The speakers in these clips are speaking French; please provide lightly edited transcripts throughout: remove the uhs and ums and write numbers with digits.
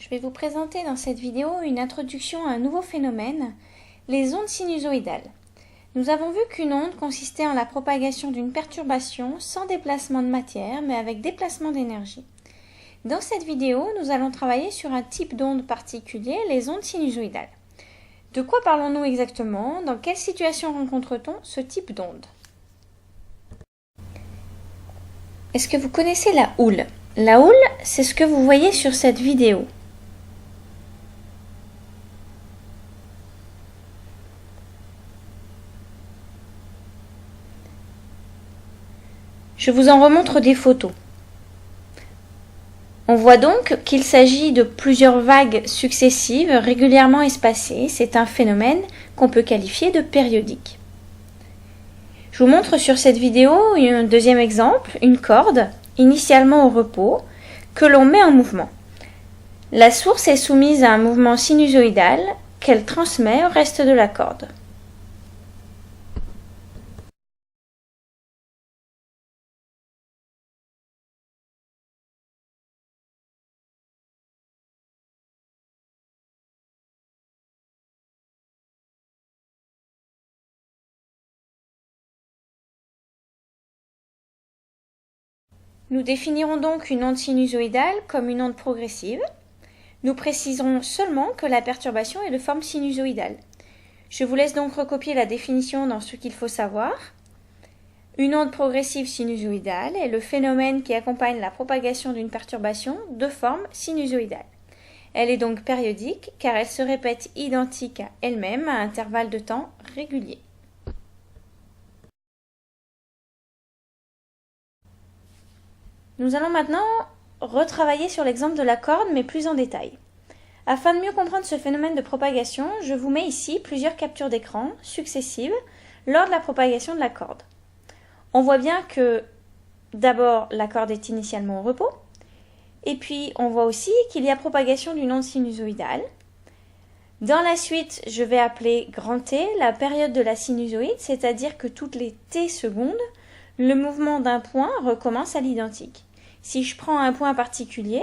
Je vais vous présenter dans cette vidéo une introduction à un nouveau phénomène, les ondes sinusoïdales. Nous avons vu qu'une onde consistait en la propagation d'une perturbation sans déplacement de matière, mais avec déplacement d'énergie. Dans cette vidéo, nous allons travailler sur un type d'onde particulier, les ondes sinusoïdales. De quoi parlons-nous exactement? Dans quelle situation rencontre-t-on ce type d'onde? Est-ce que vous connaissez la houle? La houle, c'est ce que vous voyez sur cette vidéo. Je vous en remontre des photos. On voit donc qu'il s'agit de plusieurs vagues successives régulièrement espacées. C'est un phénomène qu'on peut qualifier de périodique. Je vous montre sur cette vidéo un deuxième exemple, une corde, initialement au repos, que l'on met en mouvement. La source est soumise à un mouvement sinusoïdal qu'elle transmet au reste de la corde. Nous définirons donc une onde sinusoïdale comme une onde progressive. Nous préciserons seulement que la perturbation est de forme sinusoïdale. Je vous laisse donc recopier la définition dans ce qu'il faut savoir. Une onde progressive sinusoïdale est le phénomène qui accompagne la propagation d'une perturbation de forme sinusoïdale. Elle est donc périodique car elle se répète identique à elle-même à intervalles de temps réguliers. Nous allons maintenant retravailler sur l'exemple de la corde, mais plus en détail. Afin de mieux comprendre ce phénomène de propagation, je vous mets ici plusieurs captures d'écran successives lors de la propagation de la corde. On voit bien que d'abord la corde est initialement au repos, et puis on voit aussi qu'il y a propagation d'une onde sinusoïdale. Dans la suite, je vais appeler grand T la période de la sinusoïde, c'est-à-dire que toutes les T secondes, le mouvement d'un point recommence à l'identique. Si je prends un point particulier,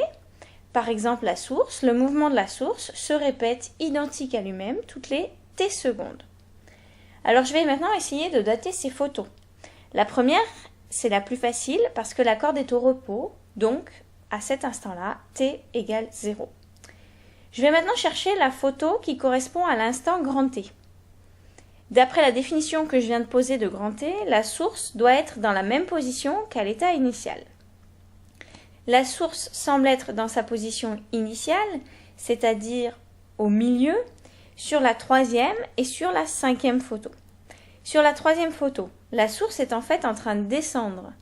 par exemple la source, le mouvement de la source se répète identique à lui-même toutes les T secondes. Alors je vais maintenant essayer de dater ces photos. La première, c'est la plus facile parce que la corde est au repos, donc à cet instant-là, T égale 0. Je vais maintenant chercher la photo qui correspond à l'instant grand T. D'après la définition que je viens de poser de grand T, la source doit être dans la même position qu'à l'état initial. La source semble être dans sa position initiale, c'est-à-dire au milieu, sur la troisième et sur la cinquième photo. Sur la troisième photo, la source est en fait en train de descendre,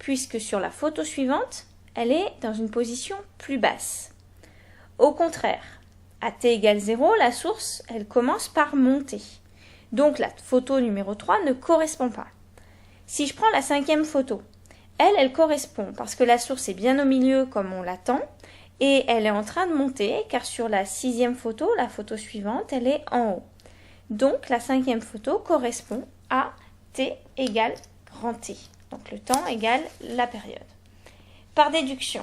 puisque sur la photo suivante, elle est dans une position plus basse. Au contraire, à t égale 0, la source, elle commence par monter. Donc la photo numéro 3 ne correspond pas. Si je prends la cinquième photo, elle correspond parce que la source est bien au milieu comme on l'attend et elle est en train de monter car sur la sixième photo, la photo suivante, elle est en haut. Donc la cinquième photo correspond à t égale grand T. Donc le temps égale la période. Par déduction,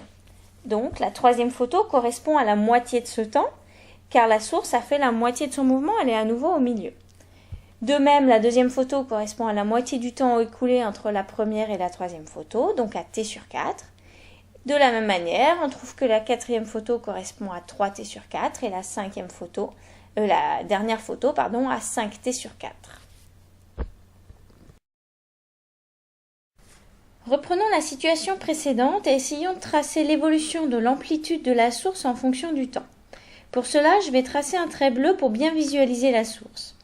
donc la troisième photo correspond à la moitié de ce temps car la source a fait la moitié de son mouvement, elle est à nouveau au milieu. De même, la deuxième photo correspond à la moitié du temps écoulé entre la première et la troisième photo, donc à t sur 4. De la même manière, on trouve que la quatrième photo correspond à 3t sur 4 et la dernière photo, à 5t sur 4. Reprenons la situation précédente et essayons de tracer l'évolution de l'amplitude de la source en fonction du temps. Pour cela, je vais tracer un trait bleu pour bien visualiser la source.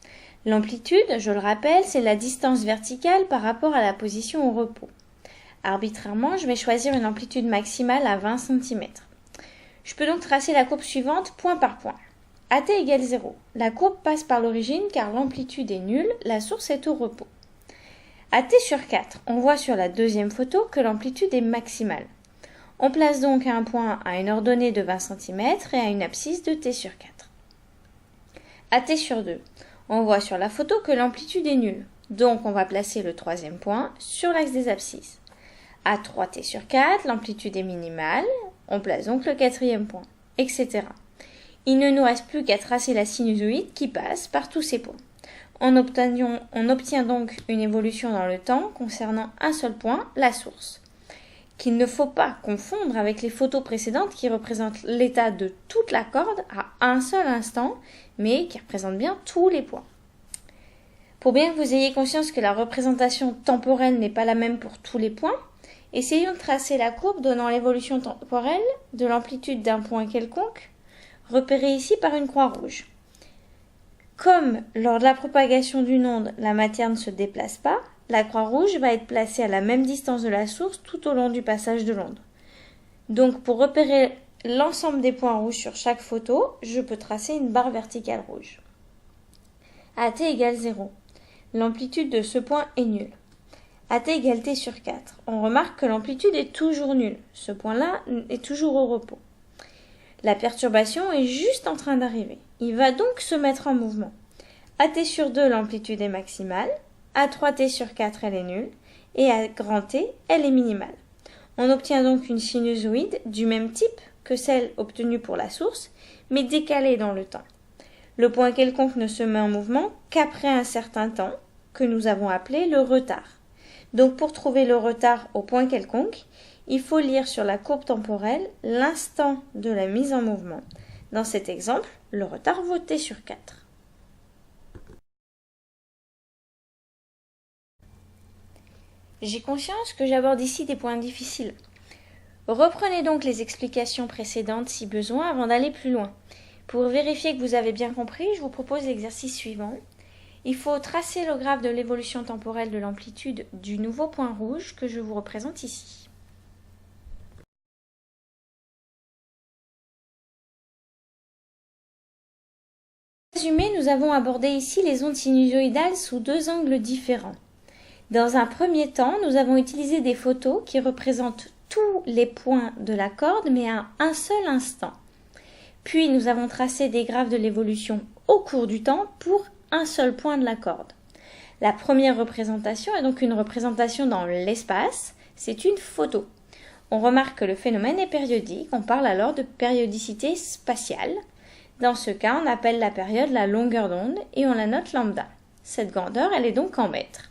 L'amplitude, je le rappelle, c'est la distance verticale par rapport à la position au repos. Arbitrairement, je vais choisir une amplitude maximale à 20 cm. Je peux donc tracer la courbe suivante point par point. À t égale 0, la courbe passe par l'origine car l'amplitude est nulle, la source est au repos. À t sur 4, on voit sur la deuxième photo que l'amplitude est maximale. On place donc un point à une ordonnée de 20 cm et à une abscisse de t sur 4. À t sur 2, on voit sur la photo que l'amplitude est nulle, donc on va placer le troisième point sur l'axe des abscisses. À 3t sur 4, l'amplitude est minimale, on place donc le quatrième point, etc. Il ne nous reste plus qu'à tracer la sinusoïde qui passe par tous ces points. On obtient donc une évolution dans le temps concernant un seul point, la source, qu'il ne faut pas confondre avec les photos précédentes qui représentent l'état de toute la corde à un seul instant, mais qui représentent bien tous les points. Pour bien que vous ayez conscience que la représentation temporelle n'est pas la même pour tous les points, essayons de tracer la courbe donnant l'évolution temporelle de l'amplitude d'un point quelconque, repéré ici par une croix rouge. Comme lors de la propagation d'une onde, la matière ne se déplace pas, la croix rouge va être placée à la même distance de la source tout au long du passage de l'onde. Donc pour repérer l'ensemble des points rouges sur chaque photo, je peux tracer une barre verticale rouge. AT égale 0. L'amplitude de ce point est nulle. AT égale T sur 4. On remarque que l'amplitude est toujours nulle. Ce point-là est toujours au repos. La perturbation est juste en train d'arriver. Il va donc se mettre en mouvement. À t sur 2, l'amplitude est maximale. À 3t sur 4, elle est nulle. Et à grand T, elle est minimale. On obtient donc une sinusoïde du même type que celle obtenue pour la source, mais décalée dans le temps. Le point quelconque ne se met en mouvement qu'après un certain temps, que nous avons appelé le retard. Donc pour trouver le retard au point quelconque, il faut lire sur la courbe temporelle l'instant de la mise en mouvement. Dans cet exemple, le retard vaut t sur 4. J'ai conscience que j'aborde ici des points difficiles. Reprenez donc les explications précédentes si besoin avant d'aller plus loin. Pour vérifier que vous avez bien compris, je vous propose l'exercice suivant. Il faut tracer le graphe de l'évolution temporelle de l'amplitude du nouveau point rouge que je vous représente ici. En résumé, nous avons abordé ici les ondes sinusoïdales sous deux angles différents. Dans un premier temps, nous avons utilisé des photos qui représentent tous les points de la corde, mais à un seul instant. Puis, nous avons tracé des graphes de l'évolution au cours du temps pour un seul point de la corde. La première représentation est donc une représentation dans l'espace, c'est une photo. On remarque que le phénomène est périodique, on parle alors de périodicité spatiale. Dans ce cas, on appelle la période la longueur d'onde et on la note lambda. Cette grandeur, elle est donc en mètres.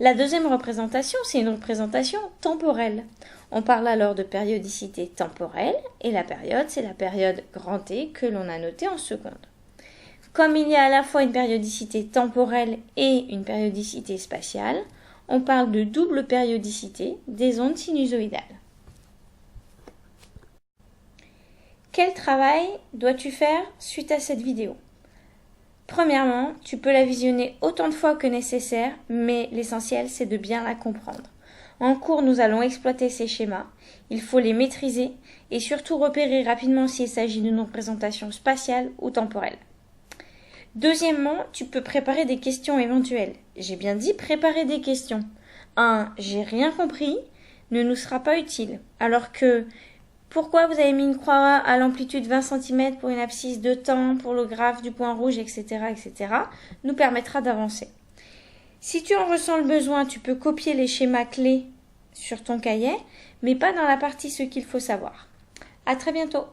La deuxième représentation, c'est une représentation temporelle. On parle alors de périodicité temporelle et la période, c'est la période grand T que l'on a notée en secondes. Comme il y a à la fois une périodicité temporelle et une périodicité spatiale, on parle de double périodicité des ondes sinusoïdales. Quel travail dois-tu faire suite à cette vidéo? Premièrement, tu peux la visionner autant de fois que nécessaire, mais l'essentiel c'est de bien la comprendre. En cours, nous allons exploiter ces schémas, il faut les maîtriser et surtout repérer rapidement s'il s'agit d'une représentation spatiale ou temporelle. Deuxièmement, tu peux préparer des questions éventuelles. J'ai bien dit préparer des questions. Un « j'ai rien compris » ne nous sera pas utile, alors que pourquoi vous avez mis une croix à l'amplitude 20 cm pour une abscisse de temps, pour le graphe du point rouge, etc., nous permettra d'avancer. Si tu en ressens le besoin, tu peux copier les schémas clés sur ton cahier, mais pas dans la partie ce qu'il faut savoir. À très bientôt.